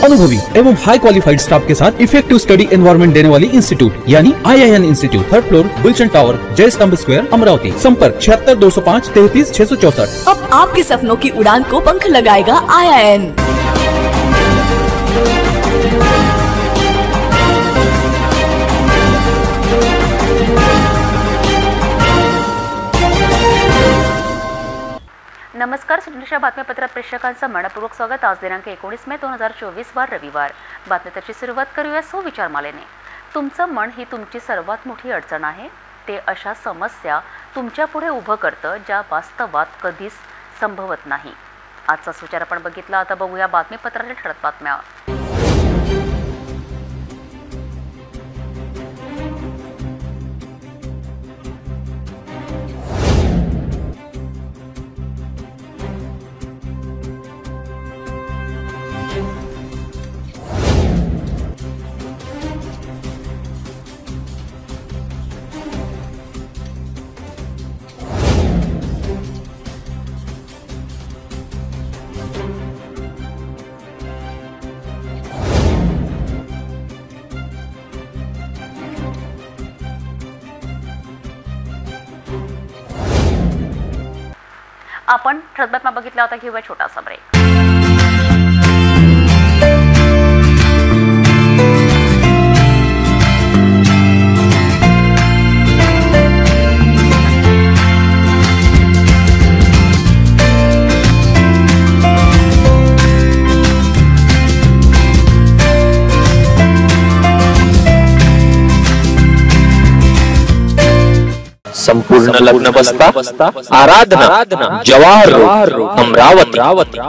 अनुभवी एवं हाई qualified staff के साथ इफेक्टिव स्टडी एनवायरनमेंट देने वाली इंस्टीट्यूट यानी IIN institute, third floor, Gulshan tower, Jai Stambh square, Amravati. संपर्क 76 205 33 664। अब आपके सपनों की उड़ान को पंख लगाएगा IIN। नमस्कार, सुंदरशा बातमीपत्र प्रेक्षकांचं मनपूर्वक स्वागत। आज दिनांक 19 मे 2024 वार रविवार। बातमीपत्राची सुरुवात करूया सुविचारमालेने। तुमचं मन ही तुमची सर्वात मोठी अडचण आहे। ते अशा समस्या तुमच्या पुढे उभं करतं ज्या वास्तवात कधीच संभवत नाही। आजचा सुविचार आपण बघितला, आता बघूया बातमीपत्रातील ठळक बातम्या। आपण ठळक बातम्या बघितल्या होता, घेऊया छोटासा ब्रेक। संपूर्ण लग्न बसता आराधना जवाहर रोड अमरावती।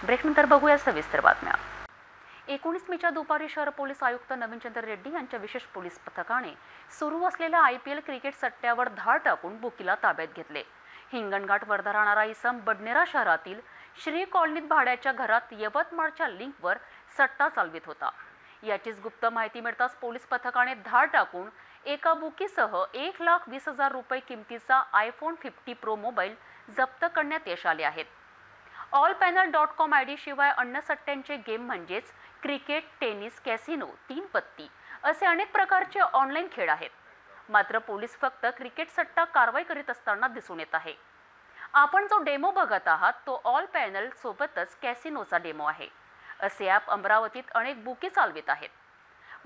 ब्रेक नंतर बघूया सविस्तर बातम्या। 19 मेच्या दुपारी शहर पोलीस आयुक्त नवीनचंद्र रेड्डी यांच्या विशेष पोलीस पथकाने सुरू असलेल्या IPL क्रिकेट सट्ट्यावर धाड टाकून बुकीला ताब्यात घेतले। हिंगणघाट वर्धा राहणारा इसम बडनेरा शहरातील श्री कॉलनीत भाड्याच्या घरात यवतमाळच्या लिंकवर सट्टा चालवित होता। याचीच गुप्त माहिती मिळताच पोलीस पथकाने धाड टाकून एका बुकीसह 1,20,000 रुपये किमतीचा iPhone 50 Pro मोबाईल जप्त करण्यात यश आले आहेत। allpanel.com ID शिवाय अन्य सट्ट्यांचे गेम म्हणजेच क्रिकेट, टेनिस, कॅसिनो, तीन पत्ती असे अनेक प्रकारचे ऑनलाईन खेळ आहेत। मात्र पोलीस फक्त क्रिकेट सट्टा कारवाई करीत असताना दिसून येत आहे। आपण जो डेमो बघत आहात तो ऑल पॅनल सोबतच कॅसिनोचा डेमो आहे। असे ॲप अमरावतीत अनेक बुकी चालवित आहेत।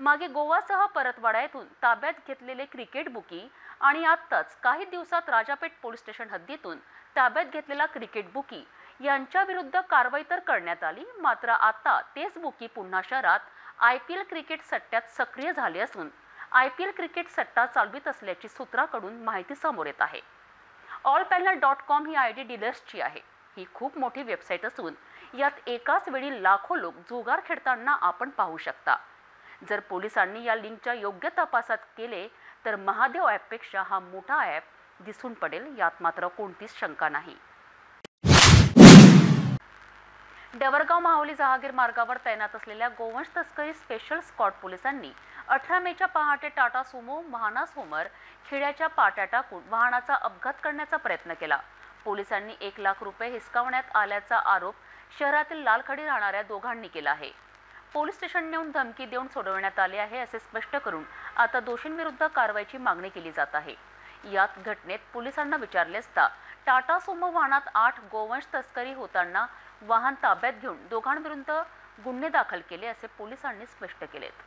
मागे गोवासह परतवाडा येथून ताब्यात घेतलेले क्रिकेट बुकी आणि आत्ताच काही दिवसात राजापेठ पोलीस स्टेशन हद्दीतून ताब्यात घेतलेला क्रिकेट बुकी यांच्या विरुद्ध कारवाई तर करण्यात आली, मात्र आता तेच बुकी पुन्हा शहरात IPL क्रिकेट सट्ट्यात सक्रिय झाले असून IPL क्रिकेट सट्टा चालवित असल्याची सूत्राकडून माहिती समोर येत आहे। allpanel.com ही ID डीलर्सची आहे। ही खूप मोठी वेबसाईट असून यात एकाच वेळी लाखो लोक जुगार खेळताना आपण पाहू शकता। जर पोलिसांनी या लिंकच्या योग्य तपासात केले तर महादेव ॲपपेक्षा हा मोठा ॲप दिसून पडेल, यात मात्र कोणतीच शंका नाही। डवरगाव माहुली जहागीर मार्गावर तैनात असलेल्या गोवंश तस्करी स्पेशल स्क्वॉड पोलिसांनी 18 मेच्या पहाटे टाटा सुमो वाहनासमोर खिळ्याच्या पाट्या टाकून वाहनाचा अपघात करण्याचा प्रयत्न केला। पोलिसांनी 1 लाख रुपये हिसकावण्यात आल्याचा आरोप शहरातील लालखडी राहणाऱ्या दोघांनी केला आहे। पोलीस स्टेशन नेऊन धमकी देऊन सोडवण्यात आले आहे असे स्पष्ट करून आता दोषींविरुद्ध कारवाईची मागणी केली जात आहे। यात घटनेत पोलिसांना विचारले असता टाटा सुमो वाहनात 8 गोवंश तस्करी होताना वाहन ताब्यात घेऊन दोघांविरुद्ध गुन्हे दाखल केले असे पोलिसांनी स्पष्ट केलेत।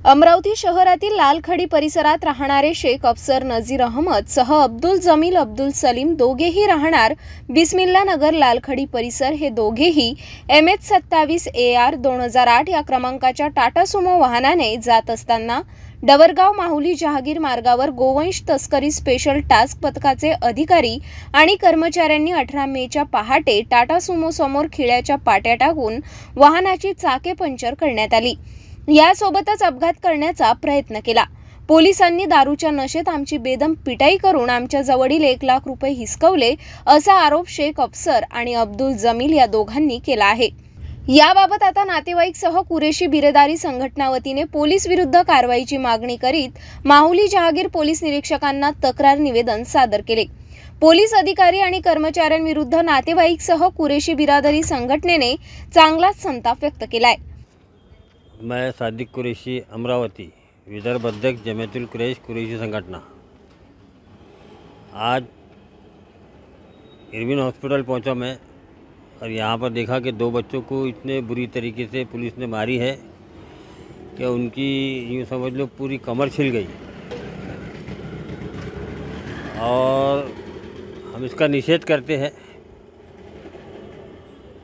अमरावती शहरातील लालखडी परिसरात राहणारे शेख अफसर नजीर अहमद सह अब्दुल जमील अब्दुल सलीम दोघेही राहणार बिस्मिल्ला नगर लालखडी परिसर हे दोघेही MH27 AR 2008 या क्रमांकाच्या टाटा सुमो वाहनाने जात असताना डवरगाव माहुली जहागीर मार्गावर गोवंश तस्करी स्पेशल टास्क पथकाचे अधिकारी आणि कर्मचाऱ्यांनी 18 मेच्या पहाटे टाटा सुमो समोर खिळ्याच्या पाट्या टाकून वाहनाची चाके पंक्चर करण्यात आली। यासोबतच अपघात करण्याचा प्रयत्न केला। पोलिसांनी दारूच्या नशेत आमची बेदम पिटाई करून आमच्या जवळील 1 लाख रुपये हिसकवले असा आरोप शेख अफसर आणि अब्दुल जमील या दोघांनी केला आहे। याबाबत आता नातेवाईकसह कुरेशी बिरेदारी संघटना वतीने पोलीस विरुद्ध कारवाईची मागणी करीत माहुली जहागीर पोलीस निरीक्षकांना तक्रार निवेदन सादर केले। पोलीस अधिकारी आणि कर्मचाऱ्यांविरुद्ध नातेवाईकसह कुरेशी बिरादरी संघटनेने चांगलाच संताप व्यक्त केलाय। मैं सादिक कुरैशी अमरावती विदर्भ अध्यक्ष जमीयतुल कुरैशी संगठना। आज इरविन हॉस्पिटल पहुंचा मैं और यहाँ पर देखा कि 2 बच्चों को इतने बुरी तरीके से पुलिस ने मारी है कि उनकी यूँ समझ लो पूरी कमर छिल गई। और हम इसका निषेध करते हैं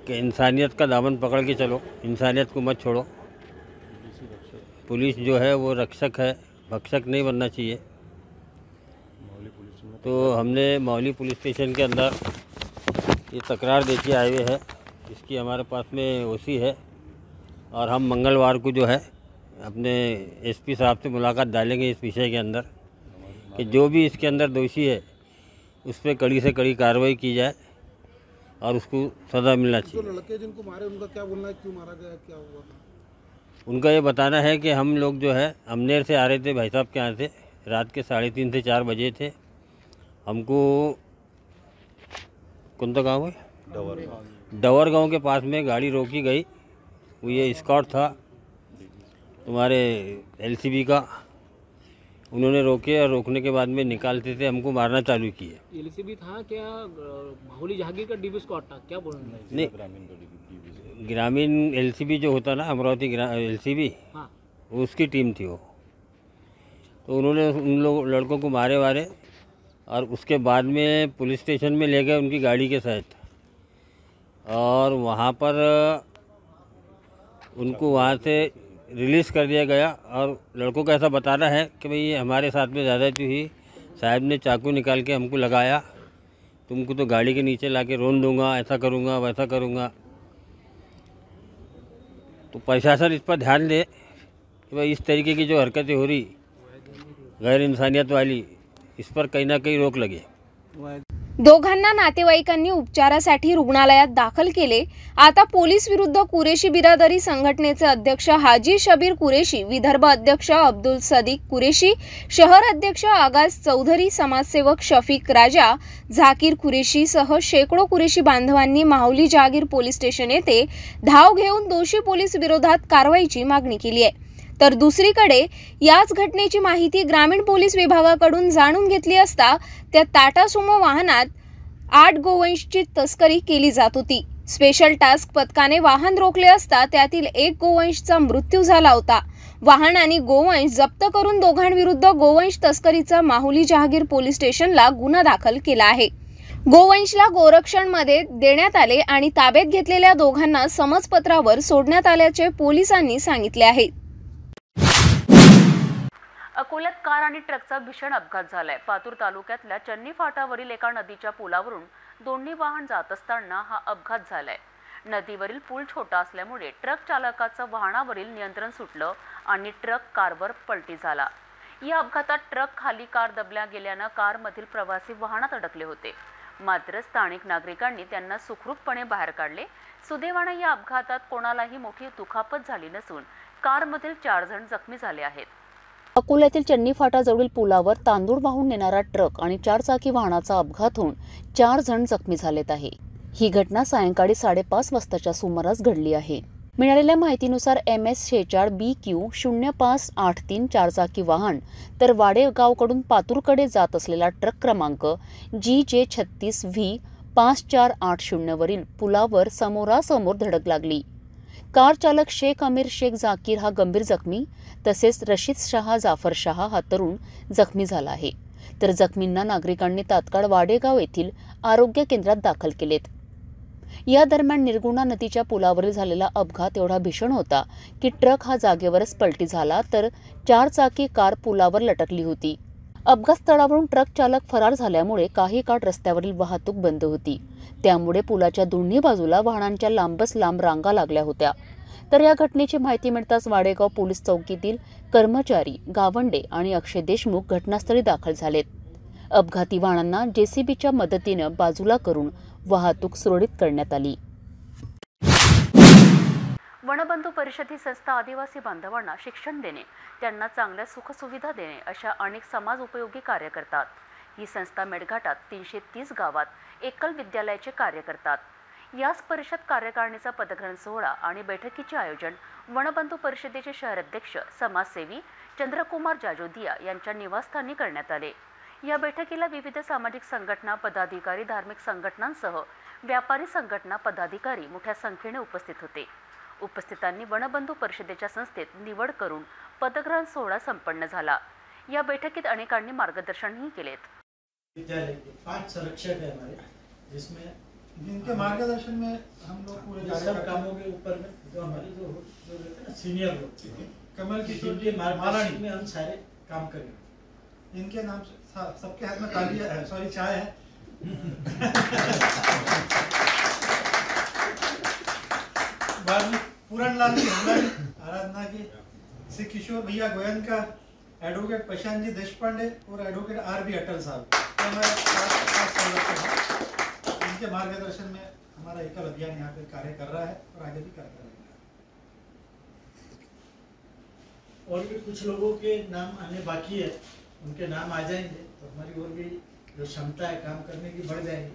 कि इंसानियत का दामन पकड़ के चलो, इंसानियत को मत छोड़ो। पुलिस जो है वो रक्षक है, भक्षक नहीं बनना चाहिए। तो हमने मौली पुलिस स्टेशन के अंदर ये तकरार देके आए हुए हैं। इसकी हमारे पास में ओसी है और हम मंगलवार को जो है अपने एसपी साहब से मुलाकात डालेंगे इस विषय के अंदर कि जो भी इसके अंदर दोषी है उस पर कड़ी से कड़ी कार्रवाई की जाए और उसको सज़ा मिलना चाहिए। जो लड़के जिनको मारे उनका क्या बोलना है, क्यों मारा गया, क्या हुआ था? उनका ये बताना है कि हम लोग जो है अमनेर से आ रहे थे, भाई साहब के यहाँ से रात के 3:30 से 4 बजे थे। हमको कौन सा गाँव है, डवर गांव के पास में गाड़ी रोकी गई। वो ये स्कॉट था तुम्हारे एलसीबी का। उन्होंने रोके और रोकने के बाद में निकालते थे हमको मारना चालू किए। एलसीबी था क्या, माहौली जहांगीर का डीबी स्क्वाड था, क्या बोल रहे हैं? नहीं, ग्रामीण एलसीबी जो होता ना, अमरावती एलसीबी, हाँ, उसकी टीम थी वो। तो उन्होंने उन लोग लड़कों को मारे वारे और उसके बाद में पुलिस स्टेशन में ले गए उनकी गाड़ी के साथ। और वहाँ पर उनको वहाँ से रिलीज़ कर दिया गया। और लड़कों का ऐसा बताना है कि भाई ये हमारे साथ में ज़्यादती हुई, साहब ने चाकू निकाल के हमको लगाया, तुमको तो गाड़ी के नीचे ला के रोन दूँगा, ऐसा करूँगा वैसा करूँगा। तो प्रशासन इस पर ध्यान दे कि भाई इस तरीके की जो हरकतें हो रही गैर इंसानियत वाली, इस पर कहीं ना कहीं रोक लगे। दोघांना नातेवाईकांनी उपचारासाठी रुग्णालयात दाखल केले। आता पोलीस विरुद्ध कुरेशी बिरादरी संघटनेचे अध्यक्ष हाजी शबीर कुरेशी, विदर्भ अध्यक्ष अब्दुल सदीक कुरेशी, शहर अध्यक्ष आगाज चौधरी, समाजसेवक शफीक राजा, झाकीर कुरेशी सह शेकडो कुरेशी बांधवांनी माहुली जहागीर पोलीस स्टेशन येथे धाव घेऊन दोषी पोलीस विरोधात कारवाईची मागणी केली आहे। तर दुसरीकडे याच घटनेची माहिती ग्रामीण पोलीस विभागाकडून जाणून घेतली असता त्या टाटा सुमो वाहनात 8 गोवंशची तस्करी केली जात होती। स्पेशल टास्क पथकाने वाहन रोखले असता त्यातील 1 गोवंशचा मृत्यू झाला होता। वाहन आणि गोवंश जप्त करून दोघांविरुद्ध गोवंश तस्करीचा माहुली जहागीर पोलीस स्टेशनला गुन्हा दाखल केला आहे। गोवंशला गोरक्षणमध्ये देण्यात आले आणि ताब्यात घेतलेल्या दोघांना समजपत्रावर सोडण्यात आल्याचे पोलिसांनी सांगितले आहे। अकोल्यात कार आणि ट्रकचा भीषण अपघात झालाय। पातूर तालुक्यातल्या चन्नी फाटावरील एका नदीच्या पुलावरून दोन्ही वाहन जात असताना हा अपघात झालाय। नदीवरील पूल छोटा असल्यामुळे ट्रक चालकाचं वाहनावरील नियंत्रण सुटलं आणि ट्रक कारवर पलटी झाला। या अपघातात ट्रक खाली कार दबल्या गेल्यानं कारमधील प्रवासी वाहनात अडकले होते। मात्र स्थानिक नागरिकांनी त्यांना सुखरूपपणे बाहेर काढले। सुदैवाने या अपघातात कोणालाही मोठी दुखापत झाली नसून कारमधील 4 जण जखमी झाले आहेत। अकोल्यातील चन्नी फाटाजवळील पुलावर तांदूळ वाहून नेणारा ट्रक आणि 4 चाकी वाहनाचा अपघात होऊन 4 जण जखमी झालेत आहे। ही घटना सायंकाळी 5:30 वाजताच्या सुमारास घडली आहे। मिळालेल्या माहितीनुसार MS-46 BQ 0583 4 चाकी वाहन तर वाडेगावकडून पातूरकडे जात असलेला ट्रक क्रमांक GJ36V 5480 वरील पुलावर समोरासमोर धडक लागली। कार चालक शेख अमीर शेख झाकीर हा गंभीर जखमी, तसेच रशीद शाह जाफर शाह हा तरुण जखमी झाला आहे। तर जखमींना नागरिकांनी तात्काळ वाडेगाव येथील आरोग्य केंद्रात दाखल केलेत। या दरम्यान निर्गुणा नदीच्या पुलावरील झालेला अपघात एवढा भीषण होता की ट्रक हा जागेवरच पलटी झाला, तर 4 चाकी कार पुलावर लटकली होती। अपघात स्थळावरून ट्रक चालक फरार झाल्यामुळे काही काळ रस्त्यावरील वाहतूक बंद होती। त्यामुळे पुलाच्या दोन्ही बाजूला वाहनांच्या लांबच लांब रांगा लागल्या होत्या। तर या घटनेची माहिती मिळताच वाडेगाव पोलीस चौकीतील कर्मचारी गावंडे आणि अक्षय देशमुख घटनास्थळी दाखल झालेत। अपघाती वाहनांना JCBच्या मदतीने बाजूला करून वाहतूक सुरळीत करण्यात आली। वनबंधू परिषद ही संस्था आदिवासी बांधवांना शिक्षण देणे, त्यांना चांगल्या सुखसुविधा देणे अशा अनेक समाज उपयोगी कार्य करतात। ही संस्था मेळघाटात 330 गावात एकल विद्यालयाचे कार्य करतात. याच परिषद कार्यकारिणीचा पदग्रहण सोहळा आणि बैठकीचे आयोजन वनबंधू परिषदेचे शहराध्यक्ष समाजसेवी चंद्रकुमार जाजोदिया यांच्या निवासस्थानी करण्यात आले. या बैठकीला विविध सामाजिक संघटना पदाधिकारी, धार्मिक संघटनांसह व्यापारी संघटना पदाधिकारी मोठ्या संख्येने उपस्थित होते. उपस्थितांनी वनबंधू परिषदेच्या संस्थेत निवड करून पदग्रहण सोहळा संपन्न झाला. या बैठकीत अनेकांनी मार्गदर्शनही केलेत. विद्यालय के 5 संरक्षक है हमारे, जिसमें जिनके मार्गदर्शन में हम लोग पूरे सब कामों के ऊपर में जो हमारे जो रहते हैं ना सीनियर लोग, कमल किशोर के मार्गदर्शन में हम सारे काम करेंगे. इनके नाम से सबके हाथ में तालियां है, सॉरी चाय है. बाद में पूरनलाल की हमारी आराधना की, श्री किशोर भैया गोयनका, एडवोकेट प्रशांत जी देशपांडे और एडवोकेट आर.बी. अटल साहब, इनके मार्गदर्शन में हमारा एकल अभियान यहाँ पे कार्य कर रहा है और आगे भी करता रहेगा. और भी कुछ लोगों के नाम आने बाकी है, उनके नाम आ जाएंगे तो हमारी और भी जो क्षमता है काम करने की बढ़ जाएगी.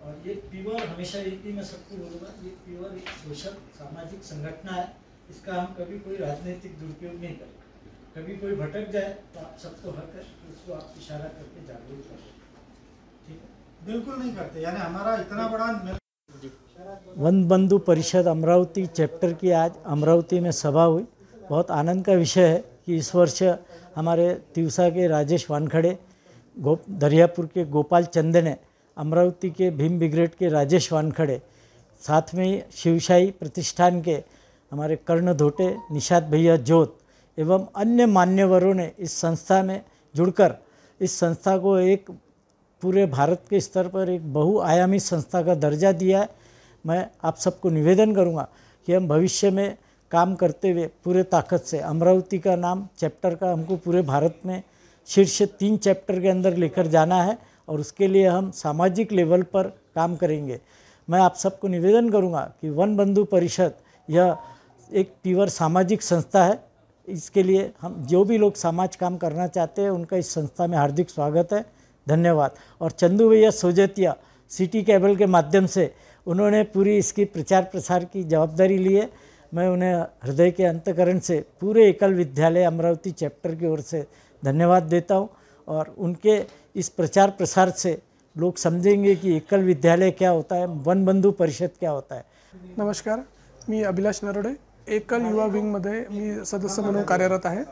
और ये पीवर हमेशा एक ही मैं सबको बोलूँगा, ये पीवर एक सोशल सामाजिक संगठन है. इसका हम कभी कोई राजनीतिक दुरुपयोग नहीं करें. कभी कोई भटक जाए तो आप सबको हक है, उसको आप इशारा करके जागरूक करें. ठीक है, बिल्कुल नहीं करते. यानी हमारा इतना बड़ा वनबंधु परिषद अमरावती चैप्टर की आज अमरावती में सभा हुई. बहुत आनंद का विषय है कि इस वर्ष हमारे तिवसा के राजेश वानखड़े, दरियापुर के गोपाल चंदने, अमरावती के भीम ब्रिगेड के राजेश वानखड़े, साथ में शिवशाही प्रतिष्ठान के हमारे कर्ण धोटे, निषाद भैया जोत एवं अन्य मान्यवरों ने इस संस्था में जुड़कर इस संस्था को एक पूरे भारत के स्तर पर एक बहुआयामी संस्था का दर्जा दिया है. मैं आप सबको निवेदन करूंगा कि हम भविष्य में काम करते हुए पूरे ताकत से अमरावती का नाम चैप्टर का हमको पूरे भारत में शीर्ष 3 चैप्टर के अंदर लेकर जाना है और उसके लिए हम सामाजिक लेवल पर काम करेंगे. मैं आप सबको निवेदन करूंगा कि वनबंधु परिषद यह एक पीवर सामाजिक संस्था है. इसके लिए हम जो भी लोग समाज काम करना चाहते हैं उनका इस संस्था में हार्दिक स्वागत है. धन्यवाद. और चंदू भैया सोजतिया सिटी केबल के माध्यम से उन्होंने पूरी इसकी प्रचार प्रसार की जवाबदारी ली है. मैं उन्हें हृदय के अंतकरण से पूरे एकल विद्यालय अमरावती चैप्टर की ओर से धन्यवाद देता हूं. और उनके इस प्रचार प्रसार से लोग समझेंगे कि एकल विद्यालय क्या होता है, वनबंधु परिषद क्या होता है. नमस्कार, मी अभिलाष नरोडे, एकल युवा विंगमध्ये मी सदस्य म्हणून कार्यरत आहे.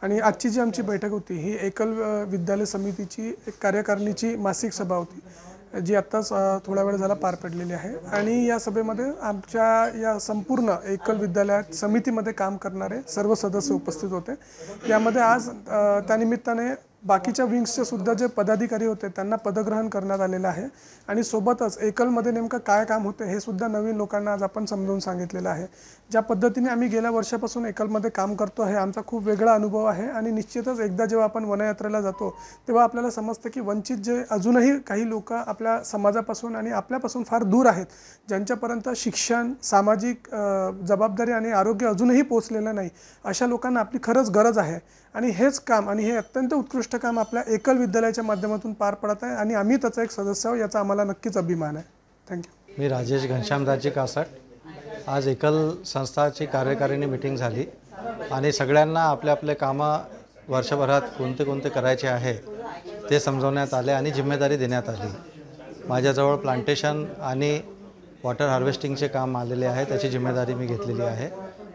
आणि आजची जी आमची बैठक होती ही एकल विद्यालय समितीची एक कार्यकारिणीची मासिक सभा होती, जी आत्ताच थोडा वेळ झाला पार पडलेली आहे. आणि या सभेमध्ये आमच्या या संपूर्ण एकल विद्यालयात समितीमध्ये काम करणारे सर्व सदस्य उपस्थित होते. यामध्ये आज त्यानिमित्ताने बाकीच्या विंग्सचे सुद्धा जे पदाधिकारी होते त्यांना पदग्रहण करण्यात आलेलं आहे. आणि सोबतच एकलमध्ये नेमकं काय काम होते हे सुद्धा नवीन लोकांना आज आपण समजावून सांगितलेलं आहे. ज्या पद्धतीने आम्ही गेल्या वर्षापासून एकलमध्ये काम करतो आहे आमचा खूप वेगळा अनुभव आहे. आणि निश्चितच एकदा जेव्हा आपण वनयात्रेला जातो तेव्हा आपल्याला समजतं की वंचित जे अजूनही काही लोक आपल्या समाजापासून आणि आपल्यापासून फार दूर आहेत, ज्यांच्यापर्यंत शिक्षण, सामाजिक जबाबदारी आणि आरोग्य अजूनही पोहोचलेलं नाही, अशा लोकांना आपली खरंच गरज आहे. आणि हेच काम आणि हे अत्यंत उत्कृष्ट काम आपल्या एकल विद्यालयाच्या माध्यमातून पार पडत आहे आणि आम्ही त्याचा एक सदस्य आहोत, याचा आम्हाला नक्कीच अभिमान आहे. थँक्यू. मी राजेश घनश्यामदासजी कासट. आज एकल संस्थाची कार्यकारिणी मीटिंग झाली आणि सगळ्यांना आपले आपले कामं वर्षभरात कोणते कोणते करायचे आहे ते समजवण्यात आले आणि जिम्मेदारी देण्यात आली. माझ्याजवळ प्लांटेशन आणि वॉटर हार्वेस्टिंगचे काम आलेले आहे, त्याची जिम्मेदारी मी घेतलेली आहे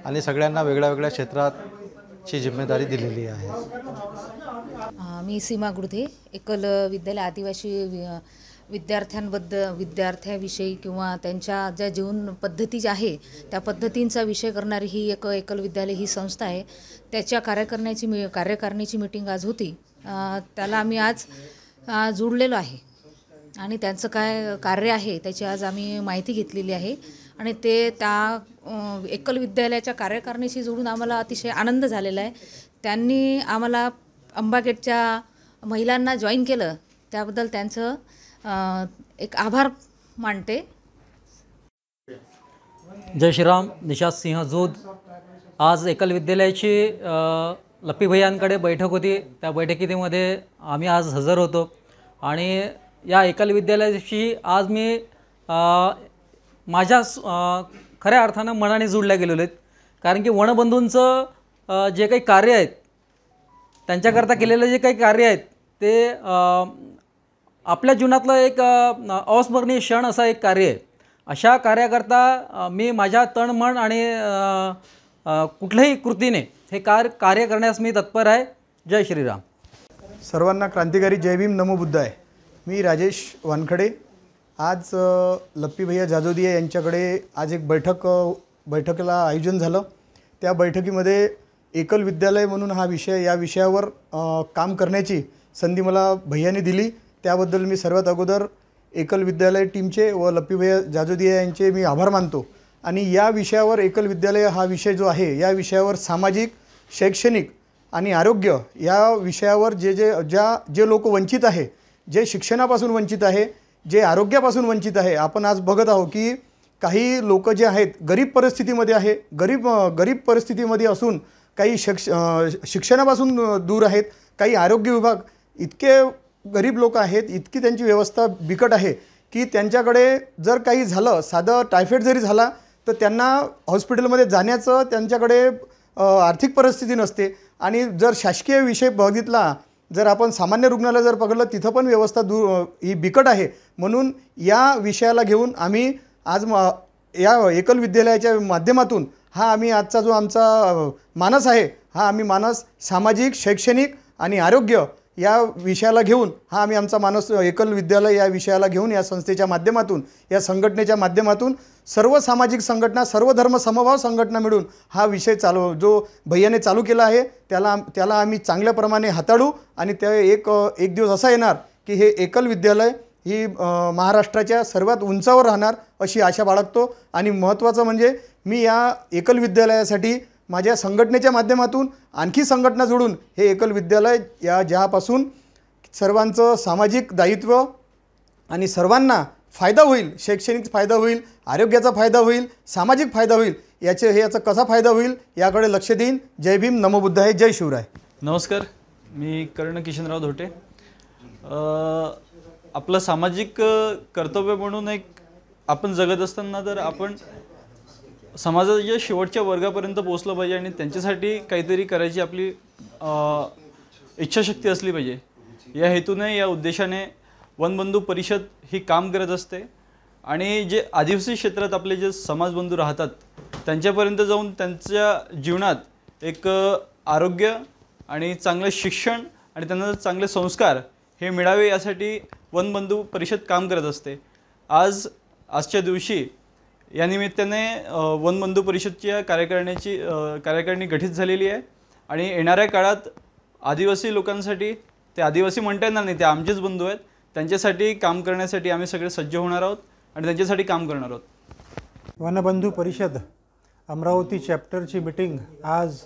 आणि सगळ्यांना वेगळ्या वेगळ्या क्षेत्राची जिम्मेदारी दिलेली आहे. मी सीमा गुडधे, एकल विद्यालय आदिवासी विद्यार्थ्याविषयी किंवा त्यांच्या ज्या जीवन पद्धती ज्या आहे त्या पद्धतींचा विषय करणारी ही एक एकल विद्यालय ही संस्था आहे. त्याच्या कार्यकारिणीची मीटिंग आज होती. त्याला आम्ही आज जोडलेलो आहे आणि त्यांचं काय कार्य आहे त्याची आज आम्ही माहिती घेतलेली आहे. आणि ते त्या एकल विद्यालयाच्या कार्यकारिणीशी जोडून आम्हाला अतिशय आनंद झालेला आहे. त्यांनी आम्हाला अंबागेटच्या महिलांना जॉईन केलं त्याबद्दल त्यांचं एक आभार मानते. जय श्रीराम. निषाद सिंह जोध. आज एकल विद्यालयाची लप्पी भैयांकडे बैठक होती. त्या बैठकीमध्ये आम्ही आज हजर होतो आणि या एकल विद्यालयाशी आज मी माझ्या खऱ्या अर्थानं मनाने जोडल्या गेलेलो आहेत. कारण की वनबंधूंचं जे काही कार्य आहेत, त्यांच्याकरता केलेलं जे काही कार्य आहेत ते आपल्या जीवनातलं एक अविस्मरणीय क्षण असा एक कार्य आहे. अशा कार्याकरता मी माझ्या तन मन आणि कुठल्याही कृतीने हे कार्य करण्यास मी तत्पर आहे. जय श्रीराम. सर्वांना क्रांतिकारी जय भीम नमो बुद्धाय. मी राजेश वानखडे. आज लप्पी भैया जाजोदिया यांच्याकडे आज एक बैठकीला आयोजन झालं. त्या बैठकीमध्ये एकल विद्यालय म्हणून हा विषय, या विषयावर काम करण्याची संधी मला भैयाने दिली. त्याबद्दल मी सर्वात अगोदर एकल विद्यालय टीमचे व लप्पी भैया जाजोदिया यांचे मी आभार मानतो. आणि या विषयावर एकल विद्यालय हा विषय जो आहे, या विषयावर सामाजिक, शैक्षणिक आणि आरोग्य या विषयावर जे लोक वंचित आहे, जे शिक्षणापासून वंचित आहे, जे आरोग्यापासून वंचित आहे. आपण आज बघत आहोत की काही लोक जे आहेत गरीब परिस्थितीमध्ये आहे, गरीब परिस्थितीमध्ये असून काही शिक्षणापासून दूर आहेत. काही आरोग्य विभाग इतके गरीब लोक आहेत, इतकी त्यांची व्यवस्था बिकट आहे की त्यांच्याकडे जर काही झालं, साधं टायफॉईड जरी झाला तर त्यांना हॉस्पिटलमध्ये जाण्याचं त्यांच्याकडे आर्थिक परिस्थिती नसते. आणि जर शासकीय विषय बघितला, जर आपण सामान्य रुग्णालय जर पकडलं, तिथं पण व्यवस्था ही बिकट आहे. म्हणून या विषयाला घेऊन आम्ही आज या एकल विद्यालयाच्या माध्यमातून हा आम्ही आजचा जो आमचा मानस आहे, हा आम्ही मानस सामाजिक, शैक्षणिक आणि आरोग्य या विषयाला घेऊन हा आम्ही आमचा मानस एकल विद्यालय या विषयाला घेऊन या संस्थेच्या माध्यमातून, या संघटनेच्या माध्यमातून सर्व सामाजिक संघटना, सर्व धर्म समभाव संघटना मिळून हा विषय जो भैयाने चालू केला आहे त्याला आम्ही चांगल्याप्रमाणे हाताळू. आणि ते एक दिवस असा येणार की हे एकल विद्यालय ही महाराष्ट्राच्या सर्वात उंचावर राहणार अशी आशा बाळगतो. आणि महत्त्वाचं म्हणजे मी या एकल विद्यालयासाठी माझ्या संघटनेच्या माध्यमातून आणखी संघटना जोडून हे एकल विद्यालय ज्यापासून सर्वांचं सामाजिक दायित्व आणि सर्वांना फायदा होईल, शैक्षणिक फायदा होईल, आरोग्याचा फायदा होईल, सामाजिक फायदा होईल, याचा कसा फायदा होईल याकडे लक्ष देईन. जय भीम नमो बुद्धाय. जय शिवराय. नमस्कार, मी कर्ण किशनराव धोटे. आपलं सामाजिक कर्तव्य म्हणून एक आपण जगत असताना तर आपण समाजाच्या शेवटच्या वर्गापर्यंत पोहोचलं पाहिजे आणि त्यांच्यासाठी काहीतरी करायची आपली इच्छाशक्ती असली पाहिजे. या हेतूने, या उद्देशाने वनबंधू परिषद ही काम करत असते. आणि जे आदिवासी क्षेत्रात आपले जे समाजबंधू राहतात त्यांच्यापर्यंत जाऊन त्यांच्या जीवनात एक आरोग्य आणि चांगलं शिक्षण आणि त्यांना चांगले संस्कार हे मिळावे यासाठी वनबंधू परिषद काम करत असते. आजच्या दिवशी या निमित्ताने वनबंधू परिषदच्या कार्यकारिणी गठीत झालेली आहे. आणि येणाऱ्या काळात आदिवासी लोकांसाठी, ते आदिवासी म्हणता येणार नाही, ते आमचेच बंधू आहेत, त्यांच्यासाठी काम करण्यासाठी आम्ही सगळे सज्ज होणार आहोत आणि त्यांच्यासाठी काम करणार आहोत. वनबंधू परिषद अमरावती चॅप्टरची मीटिंग आज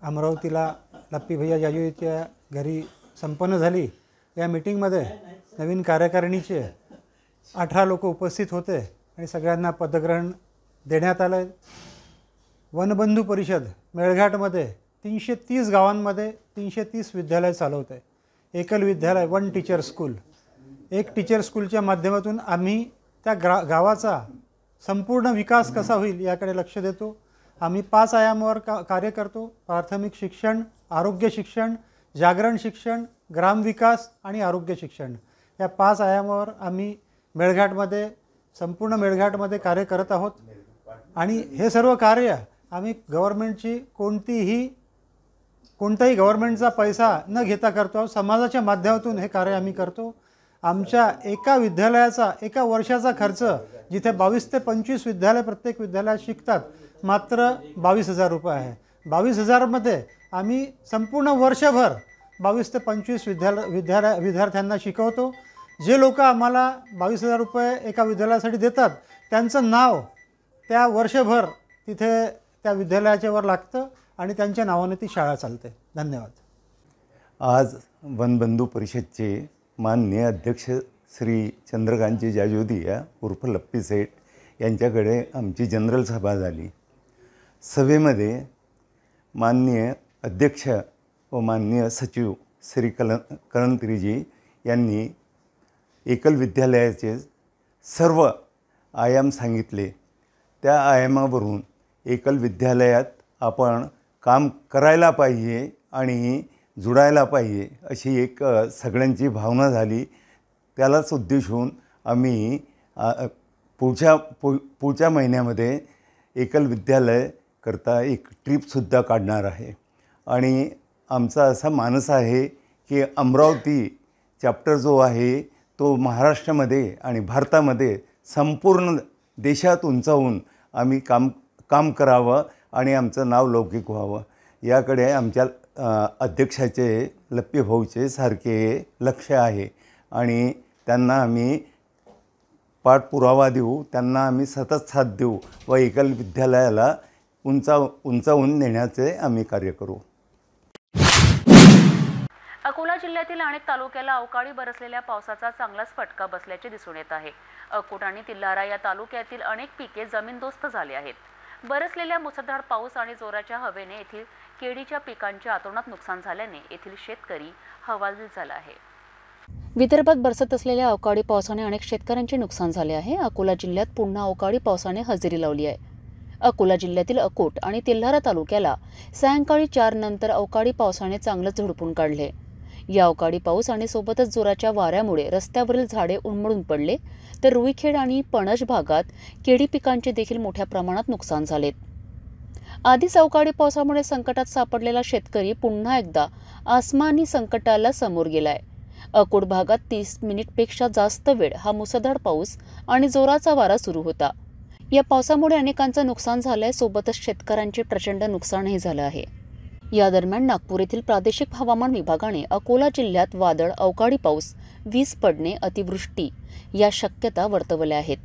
अमरावतीला लप्पी भैया जाजोदियाच्या घरी संपन्न झाली. या मीटिंगमध्ये नवीन कार्यकारिणीचे 18 लोक उपस्थित होते आणि सगळ्यांना पदग्रहण देण्यात आलं. वनबंधू परिषद मेळघाटमध्ये 330 गावांमध्ये 330 विद्यालय चालवत आहे. एकल विद्यालय, वन टीचर स्कूल. एक टीचर स्कूलच्या माध्यमातून आम्ही त्या गावाचा संपूर्ण विकास कसा होईल याकडे लक्ष देतो. आम्ही 5 आयामावर कार्य करतो. प्राथमिक शिक्षण, आरोग्य शिक्षण, जागरण शिक्षण, ग्रामविकास आणि आरोग्य शिक्षण या 5 आयामावर आम्ही संपूर्ण मेळघाटमध्ये कार्य करत आहोत. आणि हे सर्व कार्य आम्ही कोणताही गव्हर्नमेंटचा पैसा न घेता करतो आहोत. समाजाच्या माध्यमातून हे कार्य आम्ही करतो. आमच्या एका विद्यालयाचा एका वर्षाचा खर्च, जिथे 22 ते 25 विद्यालय प्रत्येक विद्यालयात शिकतात, मात्र 22,000 रुपये आहे. 22,000मध्ये आम्ही संपूर्ण वर्षभर 22 ते 25 विद्यार्थ्यांना शिकवतो. जे लोक आम्हाला 22,000 रुपये एका विद्यालयासाठी देतात त्यांचं नाव त्या वर्षभर तिथे त्या विद्यालयाच्यावर लागतं आणि त्यांच्या नावाने ती शाळा चालते. धन्यवाद. आज वनबंधू परिषदचे माननीय अध्यक्ष श्री चंद्रकांतजी जाजोदिया उर्फ लप्पी सेठ यांच्याकडे आमची जनरल सभा झाली. सभेमध्ये माननीय अध्यक्ष व माननीय सचिव श्री कळंत्रीजी यांनी एकल विद्यालयाचे सर्व आयाम सांगितले. त्या आयामावरून एकल विद्यालयात आपण काम करायला पाहिजे आणि जुडायला पाहिजे अशी एक सगळ्यांची भावना झाली. त्यालाच उद्देशून आम्ही पुढच्या महिन्यामध्ये एकल विद्यालय करता एक ट्रिपसुद्धा काढणार आहे. आणि आमचा असा मानस आहे की अमरावती चॅप्टर जो आहे तो महाराष्ट्रामध्ये आणि भारतामध्ये संपूर्ण देशात उंचावून आम्ही काम करावं आणि आमचं नाव लौकिक व्हावं याकडे आमच्या अध्यक्षाचे लप्पी भाऊचे सारखे लक्ष आहे. आणि त्यांना आम्ही पाठपुरावा देऊ, त्यांना आम्ही सतत साथ देऊ व एकल विद्यालयाला उंचावून नेण्याचे आम्ही कार्य करू. अकोला जिल्ह्यातील अनेक तालुक्याला अवकाळी बरसलेल्या पावसाचा चांगलाच फटका बसल्याचे दिसून येत आहे. अकोट आणि तिल्हारा या तालुक्यातील अनेक पिके जमीनदोस्त झाली आहेत. बरसलेल्या मुसळधार पाऊस आणि जोराच्या हवेने येथील केळीच्या पिकांचे अतोनात नुकसान झाल्याने येथील शेतकरी हवालदिल झाला आहे. विदर्भात बरसत असलेल्या अवकाळी पावसाने अनेक शेतकऱ्यांचे नुकसान झाले आहे. अकोला जिल्ह्यात पुन्हा अवकाळी पावसाने हजेरी लावली आहे. अकोला जिल्ह्यातील अकोट आणि तिल्हारा तालुक्याला सायंकाळी 4 नंतर अवकाळी पावसाने चांगलंच झोडपून काढले. या अवकाळी पाऊस आणि सोबतच जोराच्या वाऱ्यामुळे रस्त्यावरील झाडे उन्मळून पडले, तर रुईखेड आणि पणज भागात केळी पिकांचे देखील मोठ्या प्रमाणात नुकसान झालेत. आधीच अवकाळी पावसामुळे संकटात सापडलेला शेतकरी पुन्हा एकदा आसमानी संकटाला समोर गेलाय. अकोट भागात 30 मिनिटपेक्षा जास्त वेळ हा मुसळधार पाऊस आणि जोराचा वारा सुरू होता. या पावसामुळे अनेकांचं नुकसान झालंय, सोबतच शेतकऱ्यांचे प्रचंड नुकसानही झालं आहे. या दरम्यान नागपूर येथील प्रादेशिक हवामान विभागाने अकोला जिल्ह्यात वादळ, अवकाळी पाऊस, वीज पडणे, अतिवृष्टी या शक्यता वर्तवल्या आहेत.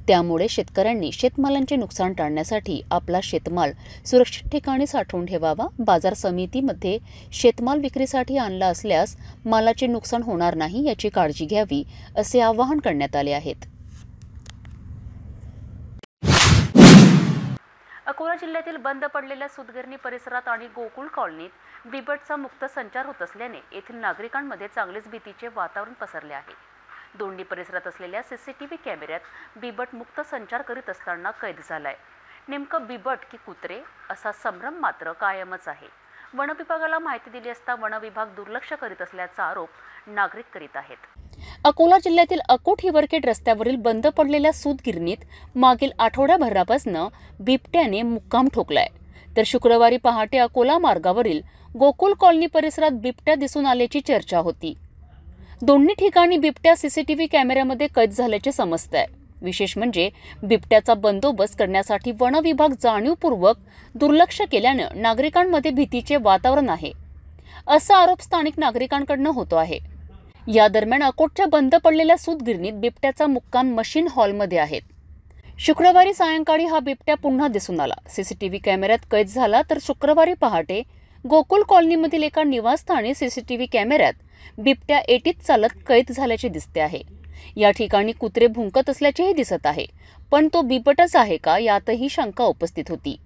त्यामुळे शेतकऱ्यांनी शेतमालांचे नुकसान टाळण्यासाठी आपला शेतमाल सुरक्षित ठिकाणी साठवून ठेवावा. बाजार समितीमध्ये शेतमाल विक्रीसाठी आणला असल्यास मालाचे नुकसान होणार नाही याची काळजी घ्यावी असे आवाहन करण्यात आले आहेत. अकोला जिल्ह्यातील बंद पडलेल्या सुतगिरणी परिसरात आणि गोकुळ कॉलनीत बिबटचा मुक्त संचार होत असल्याने येथील नागरिकांमध्ये चांगलेच भीतीचे वातावरण पसरले आहे. दोंडी परिसरात असलेल्या सीसीटीव्ही कॅमेऱ्यात बिबट मुक्त संचार करीत असताना कैद झालाय. नेमकं बिबट की कुत्रे असा संभ्रम मात्र कायमच आहे. वन विभागाला माहिती दिली असता वन विभाग दुर्लक्ष करीत असल्याचा आरोप नागरिक करीत आहेत. अकोला जिल्ह्यातील अकोट हिवरखेड रस्त्यावरील बंद पडलेल्या सूतगिरणीत मागील आठवड्याभरापासून बिबट्याने मुक्काम ठोकलाय, तर शुक्रवारी पहाटे अकोला मार्गावरील गोकुळ कॉलनी परिसरात बिबट्या दिसून आल्याची चर्चा होती. दोन्ही ठिकाणी बिबट्या सीसीटीव्ही कॅमेऱ्यामध्ये कैद झाल्याचे समजतंय. विशेष म्हणजे बिबट्याचा बंदोबस्त करण्यासाठी वन विभाग जाणीवपूर्वक दुर्लक्ष केल्यानं नागरिकांमध्ये भीतीचे वातावरण आहे, असा आरोप स्थानिक नागरिकांकडून होतो आहे. या दरम्यान अकोटच्या बंद पडलेल्या सूतगिरणीत बिबट्याचा मुक्काम मशीन हॉलमध्ये आहेत. शुक्रवारी सायंकाळी हा बिबट्या पुन्हा दिसून आला. सीसीटीव्ही कॅमेऱ्यात कैद झाला, तर शुक्रवारी पहाटे गोकुळ कॉलनीमधील एका निवासस्थानी सीसीटीव्ही कॅमेऱ्यात बिबट्या एटीत चालत कैद झाल्याचे दिसते आहे. या ठिकाणी कुत्रे भुंकत असल्याचेही दिसत आहे, पण तो बिबटच आहे का यातही शंका उपस्थित होती.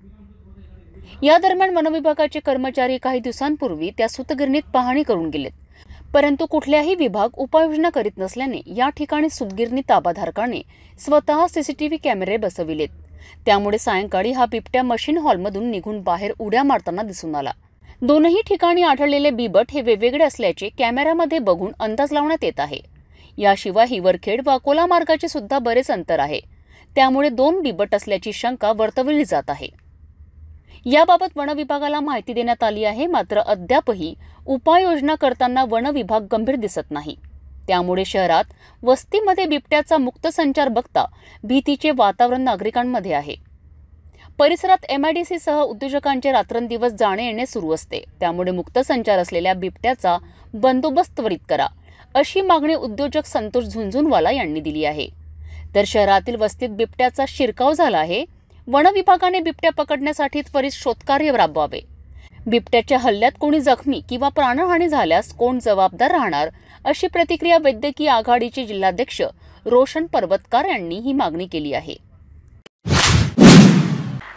या दरम्यान वनविभागाचे कर्मचारी काही दिवसांपूर्वी त्या सूतगिरणीत पाहणी करून गेलेत, परंतु कुठल्याही विभाग उपाययोजना करीत नसल्याने या ठिकाणी सूतगिरणी ताबाधारकाने स्वतः सीसीटीव्ही कॅमेरे बसविलेत. त्यामुळे सायंकाळी हा बिबट्या मशीन हॉलमधून निघून बाहेर उड्या मारताना दिसून आला. दोनही ठिकाणी आढळलेले बिबट हे वेगवेगळे असल्याचे कॅमेऱ्यामध्ये बघून अंदाज लावण्यात येत आहे. याशिवाय हिवरखेड व अकोला मार्गाचे सुद्धा बरेच अंतर आहे, त्यामुळे 2 बिबट असल्याची शंका वर्तवली जात आहे. याबाबत वन विभागाला माहिती देण्यात आली आहे, मात्र अद्यापही उपाययोजना करताना वन विभाग गंभीर दिसत नाही. त्यामुळे शहरात वस्तीमध्ये बिबट्याचा मुक्त संचार बघता भीतीचे वातावरण नागरिकांमध्ये आहे. परिसरात MIDC सह उद्योजकांचे रात्रंदिवस जाणे येणे सुरू असते, त्यामुळे मुक्त संचार असलेल्या बिबट्याचा बंदोबस्त त्वरित करा अशी मागणी उद्योजक संतोष झुंझुनवाला यांनी दिली आहे. तर शहरातील वस्तीत बिबट्याचा शिरकाव झाला आहे. वन विभागाने बिबट्या पकडण्यासाठी त्वरित शोधकार्य राबवावे. बिबट्याच्या हल्ल्यात कोणी जखमी किंवा प्राणहानी झाल्यास कोण जबाबदार राहणार, अशी प्रतिक्रिया वैद्यकीय आघाडीचे जिल्हाध्यक्ष रोशन पर्वतकार यांनी ही मागणी केली आहे.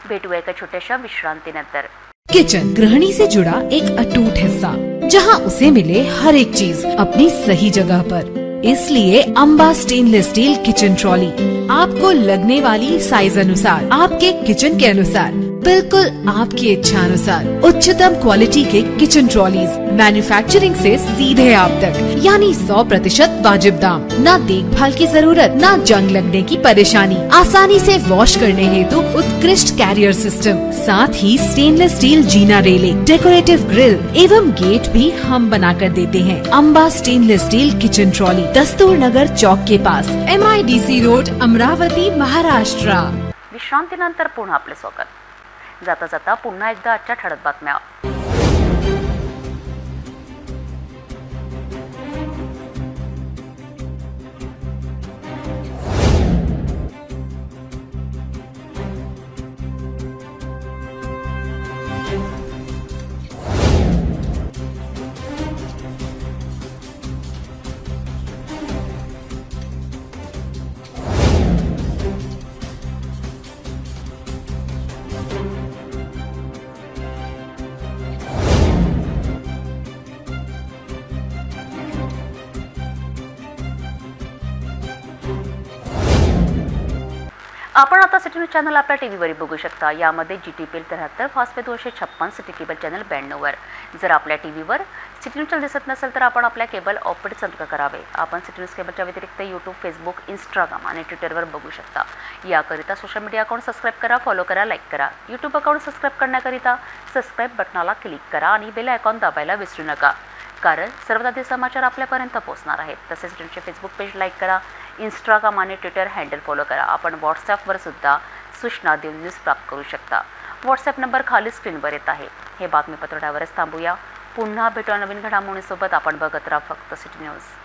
भेटूया एका छोट्याशा विश्रांतीनंतर. किचन गृहिणी से जुड़ा एक अटूट हिस्सा जहां उसे मिले हर एक चीज अपनी सही जगह पर। इसलिए Amba stainless steel kitchen trolley आपको लगने वाली साइज अनुसार, आपके किचन के अनुसार, बिल्कुल आपकी इच्छा अनुसार उच्चतम क्वालिटी के किचन ट्रॉलीज मैन्युफैक्चरिंग से सीधे आप तक, यानी 100% वाजिब दाम, ना देखभाल की जरूरत, ना जंग लगने की परेशानी, आसानी से वॉश करने हेतु उत्कृष्ट कैरियर सिस्टम, साथ ही स्टेनलेस स्टील जीना रेलिंग, डेकोरेटिव ग्रिल एवं गेट भी हम बना कर देते हैं। Amba stainless steel kitchen trolley, Dastur Nagar चौक के पास, MIDC रोड, अमरावती, महाराष्ट्र। विश्रांतीनंतर पुन्हा आपले स्वागत। जाता जाता पुन्हा एकदा आजच्या ठळक बातम्या। आपण आता सिटी न्यूज चॅनल आपल्या टीव्हीवर बघू शकता। यामध्ये GTPL 73 Fastway 256 city cable channel 92 वर। जर आपल्या टीव्हीवर सिटी न्यूज चॅनल दिसत नसेल तर आपण आपल्या केबल ऑपरेटर संपर्क करावे। आपण सिटी न्यूज केबलच्या व्यतिरिक्त YouTube, Facebook, Instagram आणि ट्विटरवर बघू शकता। याकरिता सोशल मीडिया अकाउंट सबस्क्राइब करा, फॉलो करा, लाईक करा। YouTube अकाउंट सबस्क्राइब करण्याकरिता सबस्क्राइब बटनाला क्लिक करा आणि बेल आयकॉन दाबायला विसरू नका, कारण सर्वदा समाचार आपल्यापर्यंत पोहोचणार आहेत। तसेच तुमचे फेसबुक पेज लाईक करा, इंस्टाग्राम आणि ट्विटर हँडल फॉलो करा। आपण व्हॉट्सॲपवर सुद्धा सूचना देऊन न्यूज प्राप्त करू शकता। व्हॉट्सॲप नंबर खाली स्क्रीनवर येत आहे। हे बातमीपत्र यावरच थांबूया। पुन्हा भेटूया नवीन घडामोडींसोबत। आपण बघत राहा फक्त सिटी न्यूज।